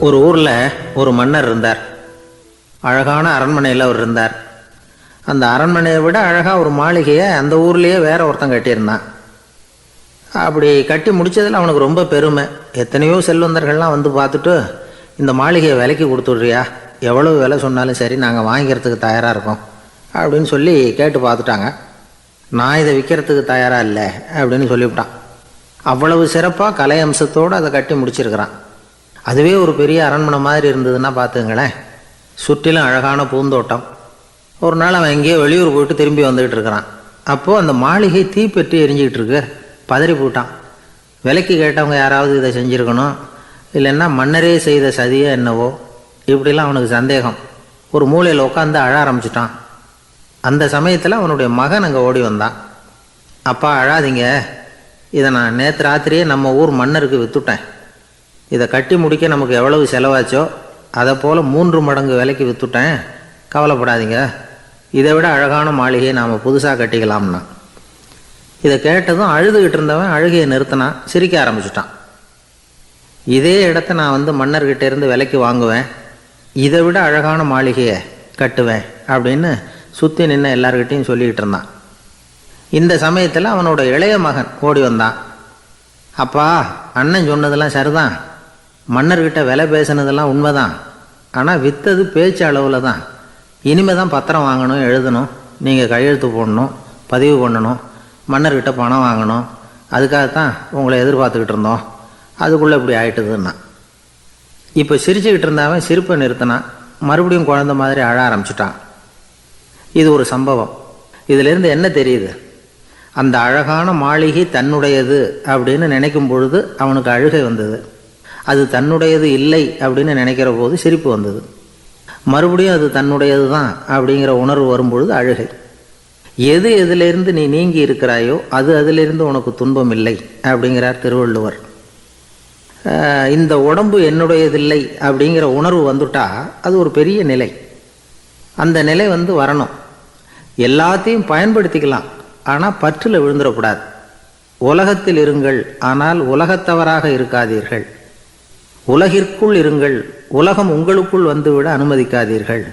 ஒரு ஊரில் ஒரு மன்னர் இருந்தார். அழகான அரண்மனையில் அவர் இருந்தார். அந்த அரண்மனையை விட அழகாக ஒரு மாளிகையை அந்த ஊர்லேயே வேற ஒருத்தன் கட்டியிருந்தான். அப்படி கட்டி முடித்ததில் அவனுக்கு ரொம்ப பெருமை. எத்தனையோ செல்வந்தர்கள்லாம் வந்து பார்த்துட்டு, இந்த மாளிகையை விலைக்கு கொடுத்துட்றியா, எவ்வளவு விலை சொன்னாலும் சரி நாங்கள் வாங்கிக்கிறதுக்கு தயாராக இருக்கோம் அப்படின்னு சொல்லி கேட்டு பார்த்துட்டாங்க. நான் இதை விற்கிறதுக்கு தயாராக இல்லை அப்படின்னு சொல்லிவிட்டான். அவ்வளவு சிறப்பாக கலை அம்சத்தோடு அதை கட்டி முடிச்சிருக்கிறான். அதுவே ஒரு பெரிய அரண்மனை மாதிரி இருந்ததுன்னா பார்த்துங்களேன். சுற்றிலும் அழகான பூந்தோட்டம். ஒரு நாள் அவன் எங்கேயோ வெளியூர் போயிட்டு திரும்பி வந்துக்கிட்டு இருக்கிறான். அப்போது அந்த மாளிகை தீப்பெட்டி எரிஞ்சிக்கிட்டு இருக்கு. பதறி போட்டான். விலைக்கு கேட்டவங்க யாராவது இதை செஞ்சுருக்கணும், இல்லைன்னா மன்னரே செய்த சதியே என்னவோ, இப்படிலாம் அவனுக்கு சந்தேகம். ஒரு மூலையில் உட்காந்து அழ ஆரம்பிச்சிட்டான். அந்த சமயத்தில் அவனுடைய மகன் அங்கே ஓடி வந்தான். அப்பா அழாதீங்க, இதை நான் நேற்று ராத்திரியே நம்ம ஊர் மன்னருக்கு விற்றுட்டேன். இதை கட்டி முடிக்க நமக்கு எவ்வளவு செலவாச்சோ அதை போல் 3 மடங்கு விலைக்கு விற்றுட்டேன். கவலைப்படாதீங்க, இதை விட அழகான மாளிகையை நாம் புதுசாக கட்டிக்கலாம்னா. இதை கேட்டதும் அழுதுகிட்டு இருந்தவன் அழுகையை நிறுத்தினான். சிரிக்க ஆரம்பிச்சிட்டான். இதே இடத்த நான் வந்து மன்னர்கிட்ட இருந்து விலைக்கு வாங்குவேன், இதை விட அழகான மாளிகையை கட்டுவேன் அப்படின்னு சுற்றி நின்று எல்லார்கிட்டையும் சொல்லிக்கிட்டு இருந்தான். இந்த சமயத்தில் அவனோட இளைய மகன் ஓடி வந்தான். அப்பா, அண்ணன் சொன்னதெல்லாம் சரிதான், மன்னர்கிட்ட விலை பேசினதெல்லாம் உண்மைதான், ஆனால் விற்றது பேச்சு அளவில் தான். இனிமே தான் பத்திரம் வாங்கணும், எழுதணும், நீங்கள் கையெழுத்து போடணும், பதிவு பண்ணணும், மன்னர்கிட்ட பணம் வாங்கணும். அதுக்காகத்தான் உங்களை எதிர்பார்த்துக்கிட்டு இருந்தோம். அதுக்குள்ளே இப்படி ஆயிட்டுதுன்னா. இப்போ சிரிச்சுக்கிட்டு இருந்தவன் சிரிப்பை நிறுத்தினான். மறுபடியும் குழந்தை மாதிரி அழ ஆரம்பிச்சிட்டான். இது ஒரு சம்பவம். இதிலிருந்து என்ன தெரியுது? அந்த அழகான மாளிகை தன்னுடையது அப்படின்னு நினைக்கும் பொழுது அவனுக்கு அழுகை வந்தது. அது தன்னுடையது இல்லை அப்படின்னு நினைக்கிற போது சிரிப்பு வந்தது. மறுபடியும் அது தன்னுடையது தான் அப்படிங்கிற உணர்வு வரும்பொழுது அழுகை. எது எதிலிருந்து நீ நீங்கி இருக்கிறாயோ அது அதிலிருந்து உனக்கு துன்பம் இல்லை அப்படிங்கிறார் திருவள்ளுவர். இந்த உடம்பு என்னுடையதில்லை அப்படிங்கிற உணர்வு வந்துட்டா அது ஒரு பெரிய நிலை. அந்த நிலை வரணும். எல்லாத்தையும் பயன்படுத்திக்கலாம், ஆனால் பற்றில் விழுந்துடக்கூடாது. உலகத்தில் இருங்கள், ஆனால் உலகத்தவராக இருக்காதீர்கள். உலகிற்குள் இருங்கள், உலகம் உங்களுக்குள் வந்துவிட அனுமதிக்காதீர்கள்.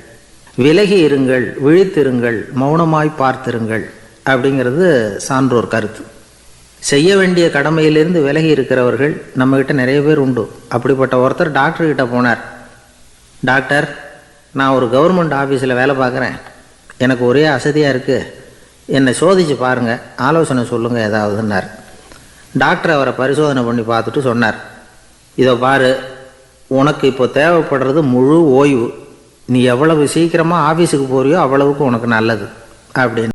விலகி இருங்கள், விழித்திருங்கள், மௌனமாய் பார்த்திருங்கள் அப்படிங்கிறது சான்றோர் கருத்து. செய்ய வேண்டிய கடமையிலிருந்து விலகி இருக்கிறவர்கள் நம்மகிட்ட நிறைய பேர் உண்டு. அப்படிப்பட்ட ஒருத்தர் டாக்டர்கிட்ட போனார். டாக்டர், நான் ஒரு கவர்மெண்ட் ஆஃபீஸில் வேலை பார்க்குறேன், எனக்கு ஒரே அசதியாக இருக்குது, என்னை சோதிச்சு பாருங்கள், ஆலோசனை சொல்லுங்கள் ஏதாவதுன்னார். டாக்டர் அவரை பரிசோதனை பண்ணி பார்த்துட்டு சொன்னார், இதை பாரு, உனக்கு இப்போ தேவைப்படுறது முழு ஓய்வு. நீ எவ்வளவு சீக்கிரமாக ஆஃபீஸுக்கு போறியோ அவ்வளவுக்கு உனக்கு நல்லது அப்படின்னு.